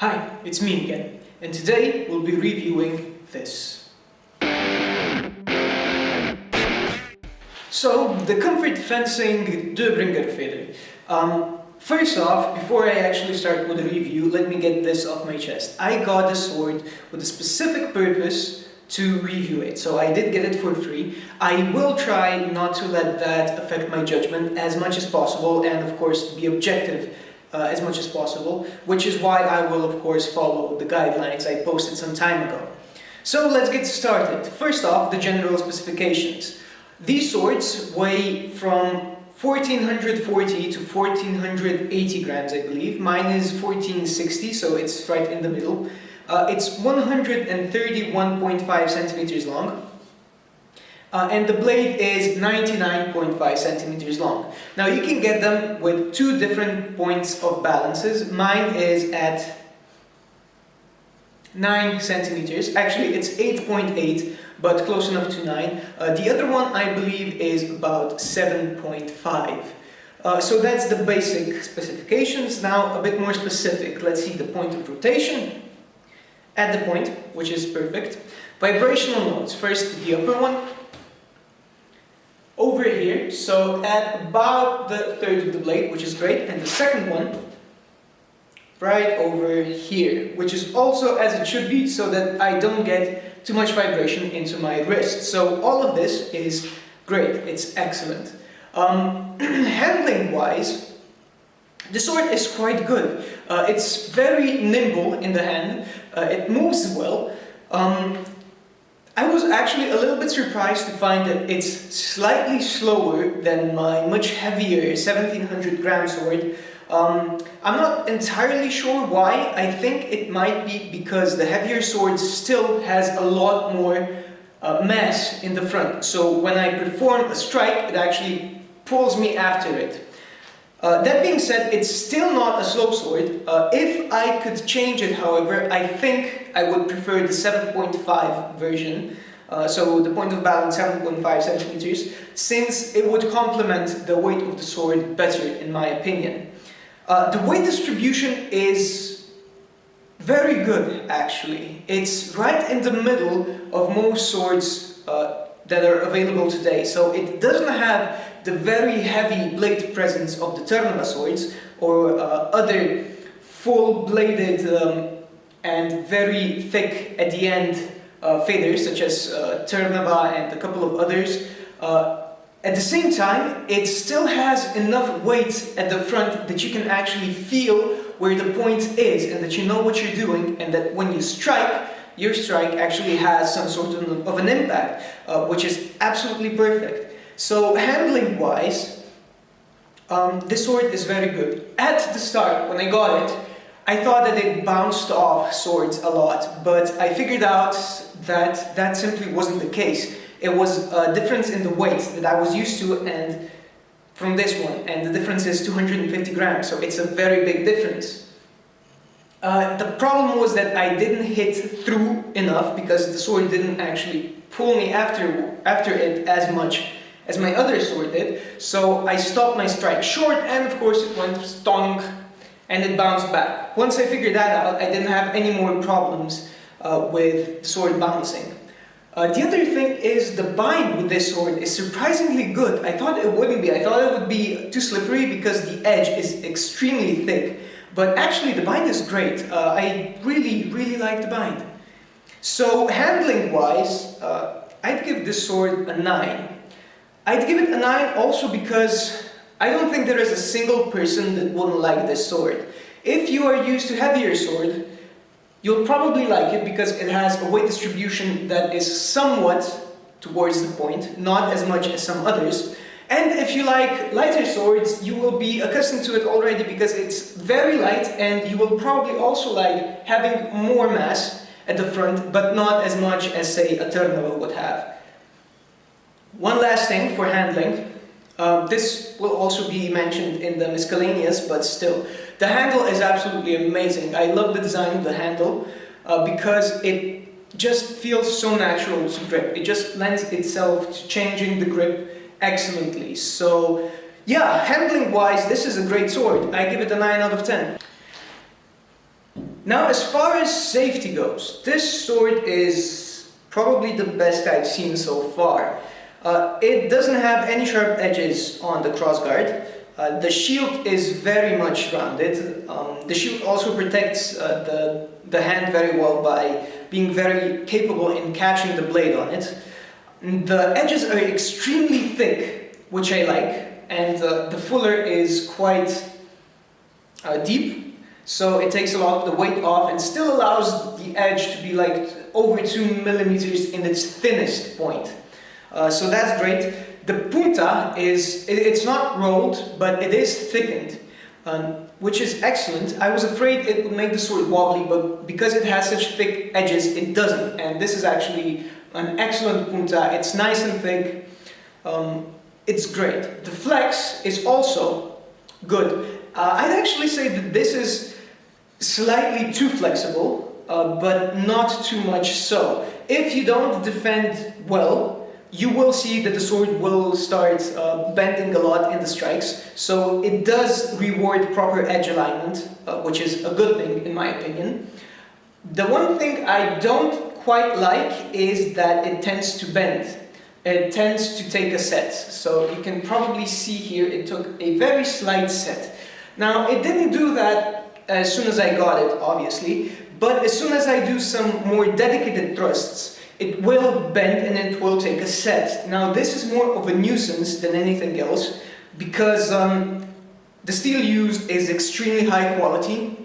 Hi, it's me again, and today we'll be reviewing this. So, the Comfort Fencing Dobringer feather. First off, before I actually start with the review, let me get this off my chest. I got this sword with a specific purpose to review it, so I did get it for free. I will try not to let that affect my judgment as much as possible, and of course be objective as much as possible, which is why I will of course follow the guidelines I posted some time ago. So let's get started. First off, the general specifications. These swords weigh from 1440 to 1480 grams, I believe. Mine is 1460, so it's right in the middle. It's 131.5 centimeters long. And the blade is 99.5 centimeters long. Now you can get them with two different points of balances. Mine is at 9 centimeters. Actually, it's 8.8, but close enough to 9. The other one, I believe, is about 7.5. So that's the basic specifications. Now a bit more specific. Let's see the point of rotation at the point, which is perfect. Vibrational notes. First, the upper one. Over here, so at about the third of the blade, which is great, and the second one right over here, which is also as it should be, so that I don't get too much vibration into my wrist. So all of this is great, it's excellent. Handling wise, the sword is quite good. It's very nimble in the hand, it moves well. I was actually a little bit surprised to find that it's slightly slower than my much heavier 1700 gram sword. I'm not entirely sure why. I think it might be because the heavier sword still has a lot more mass in the front. So when I perform a strike, it actually pulls me after it. That being said, it's still not a slow sword. If I could change it, however, I think I would prefer the 7.5 version. So the point of balance 7.5 centimeters, since it would complement the weight of the sword better, in my opinion. The weight distribution is very good, actually. It's right in the middle of most swords that are available today. So it doesn't have the very heavy blade presence of the Turnava swords or other full-bladed and very thick at the end feathers such as Turnava and a couple of others. At the same time, it still has enough weight at the front that you can actually feel where the point is and that you know what you're doing, and that when you strike, your strike actually has some sort of an impact, which is absolutely perfect. So handling wise, this sword is very good. At the start, when I got it, I thought that it bounced off swords a lot, but I figured out that that simply wasn't the case. It was a difference in the weight that I was used to and from this one, and the difference is 250 grams, so it's a very big difference. The problem was that I didn't hit through enough because the sword didn't actually pull me after it as much as my other sword did, so I stopped my strike short, and of course it went stonk and it bounced back. Once I figured that out, I didn't have any more problems with the sword bouncing. The other thing is the bind with this sword is surprisingly good. I thought it wouldn't be. I thought it would be too slippery because the edge is extremely thick. But actually the bind is great. I really like the bind. So handling wise, I'd give this sword a 9. I'd give it a 9 also because I don't think there is a single person that wouldn't like this sword. If you are used to heavier sword, you'll probably like it because it has a weight distribution that is somewhat towards the point, not as much as some others. And if you like lighter swords, you will be accustomed to it already because it's very light, and you will probably also like having more mass at the front, but not as much as, say, a Turnava would have. One last thing for handling. This will also be mentioned in the miscellaneous, but still. The handle is absolutely amazing. I love the design of the handle because it just feels so natural to grip. It just lends itself to changing the grip excellently. So yeah, handling wise, this is a great sword. I give it a 9 out of 10. Now, as far as safety goes, this sword is probably the best I've seen so far. It doesn't have any sharp edges on the crossguard. The shield is very much rounded. The shield also protects the hand very well by being very capable in catching the blade on it. The edges are extremely thick, which I like, and the fuller is quite deep, so it takes a lot of the weight off and still allows the edge to be like over 2 millimeters in its thinnest point. So that's great. The punta it's not rolled, but it is thickened, which is excellent. I was afraid it would make the sword wobbly, but because it has such thick edges, it doesn't. And this is actually an excellent punta. It's nice and thick. It's great. The flex is also good. I'd actually say that this is slightly too flexible, but not too much so. If you don't defend well, you will see that the sword will start bending a lot in the strikes, so it does reward proper edge alignment, which is a good thing in my opinion. The one thing I don't quite like is that it tends to bend. It tends to take a set, so you can probably see here it took a very slight set. Now, it didn't do that as soon as I got it, obviously, but as soon as I do some more dedicated thrusts, it will bend and it will take a set. Now, this is more of a nuisance than anything else because the steel used is extremely high quality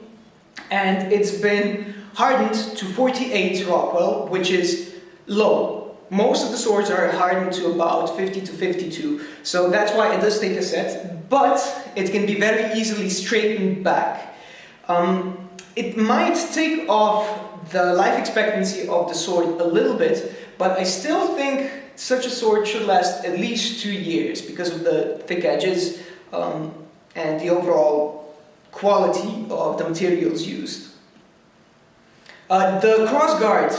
and it's been hardened to 48 Rockwell, which is low. Most of the swords are hardened to about 50 to 52, so that's why it does take a set, but it can be very easily straightened back. It might take off the life expectancy of the sword a little bit, but I still think such a sword should last at least 2 years because of the thick edges and the overall quality of the materials used. The crossguard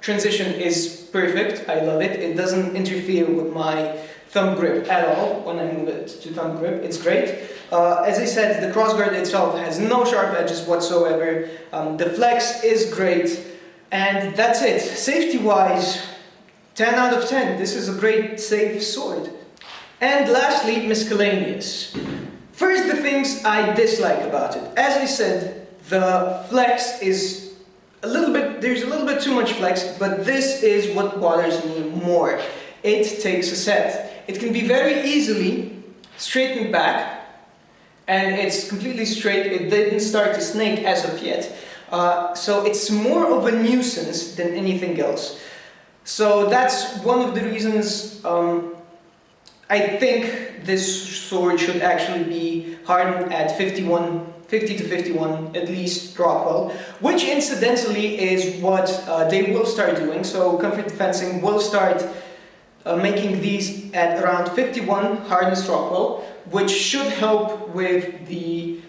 transition is perfect. I love it. It doesn't interfere with my thumb grip at all when I move it to thumb grip. It's great. As I said, the crossguard itself has no sharp edges whatsoever. The flex is great, and that's it. Safety-wise, 10 out of 10. This is a great, safe sword. And lastly, miscellaneous. First, the things I dislike about it. As I said, the flex is there's a little bit too much flex, but this is what bothers me more. It takes a set. It can be very easily straightened back, and it's completely straight. It didn't start to snake as of yet. So it's more of a nuisance than anything else. So that's one of the reasons I think this sword should actually be hardened at 50 to 51 at least Rockwell, which incidentally is what they will start doing. So Comfort Fencing will start making these at around 51 hardness Rockwell, which should help with the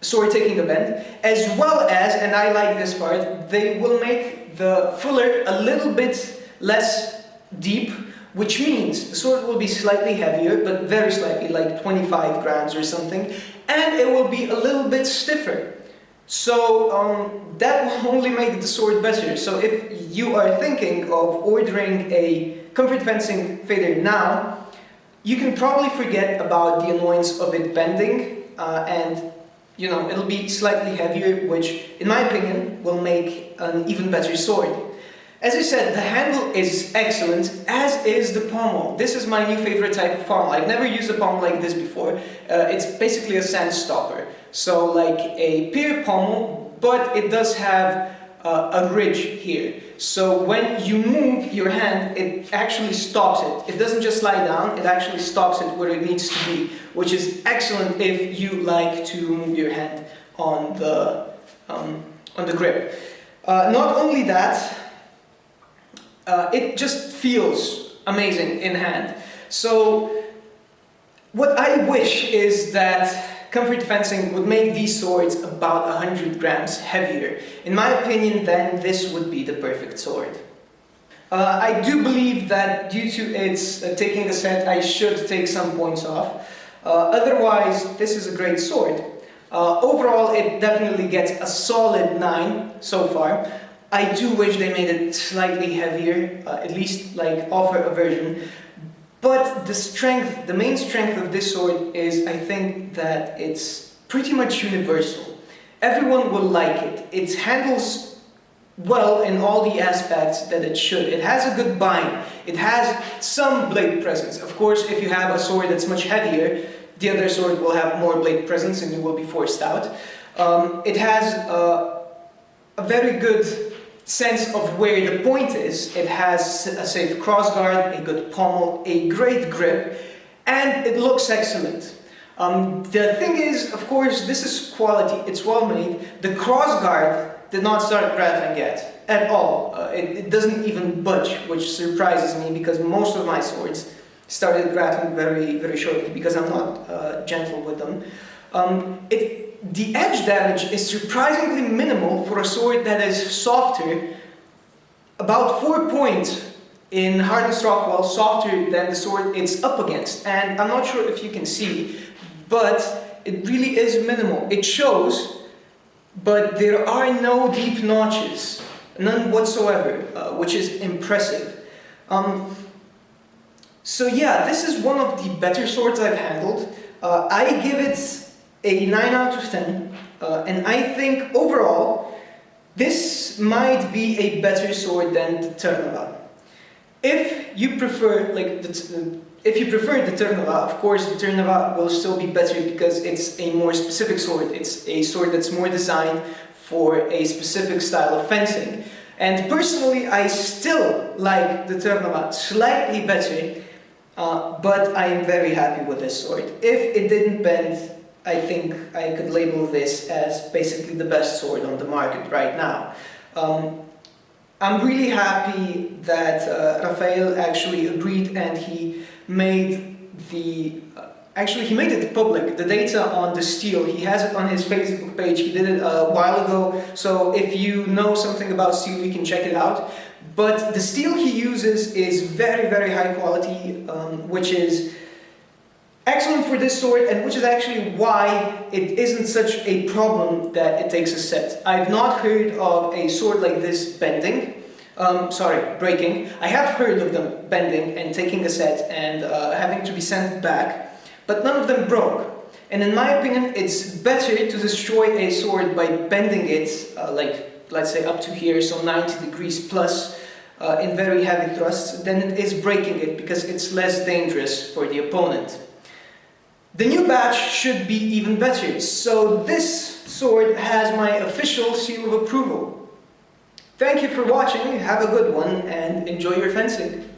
sword taking the bend, as well as, and I like this part, they will make the fuller a little bit less deep, which means the sword will be slightly heavier, but very slightly, like 25 grams or something, and it will be a little bit stiffer. So that will only make the sword better. So if you are thinking of ordering a Comfort Fencing fader now, you can probably forget about the annoyance of it bending, and you know, it'll be slightly heavier, which in my opinion will make an even better sword. As I said, the handle is excellent, as is the pommel. This is my new favorite type of pommel. I've never used a pommel like this before. It's basically a sand stopper. So like a pier pommel, but it does have a ridge here. So when you move your hand, it actually stops it. It doesn't just slide down, it actually stops it where it needs to be, which is excellent if you like to move your hand on the grip. Not only that, it just feels amazing in hand. So what I wish is that Comfort Fencing would make these swords about 100 grams heavier. In my opinion, then this would be the perfect sword. I do believe that due to its taking a set, I should take some points off. Otherwise, this is a great sword. Overall, it definitely gets a solid 9 so far. I do wish they made it slightly heavier, at least like offer a version. But the main strength of this sword is, I think, that it's pretty much universal. Everyone will like it. It handles well in all the aspects that it should. It has a good bind. It has some blade presence. Of course, if you have a sword that's much heavier, the other sword will have more blade presence and you will be forced out. It has a very good sense of where the point is. It has a safe crossguard, a good pommel, a great grip, and it looks excellent. The thing is, of course, this is quality, it's well made. The crossguard did not start rattling yet, at all. It doesn't even budge, which surprises me because most of my swords started rattling very, very shortly because I'm not gentle with them. The edge damage is surprisingly minimal for a sword that is softer, about 4 points in hardness Rockwell, softer than the sword it's up against. And I'm not sure if you can see, but it really is minimal. It shows, but there are no deep notches, none whatsoever, which is impressive. So yeah, this is one of the better swords I've handled. I give it a 9 out of 10, and I think overall this might be a better sword than the Turnava. If you prefer the Turnava, of course the Turnava will still be better because it's a more specific sword. It's a sword that's more designed for a specific style of fencing. And personally, I still like the Turnava slightly better, but I am very happy with this sword. If it didn't bend, I think I could label this as basically the best sword on the market right now. I'm really happy that Rafael actually agreed and he made it public, the data on the steel. He has it on his Facebook page. He did it a while ago, so if you know something about steel, you can check it out. But the steel he uses is very, very high quality, which is excellent for this sword, and which is actually why it isn't such a problem that it takes a set. I've not heard of a sword like this breaking. I have heard of them bending and taking a set and having to be sent back, but none of them broke. And in my opinion, it's better to destroy a sword by bending it, let's say up to here, so 90 degrees plus, in very heavy thrusts, than it is breaking it, because it's less dangerous for the opponent. The new batch should be even better, so this sword has my official seal of approval. Thank you for watching, have a good one, and enjoy your fencing.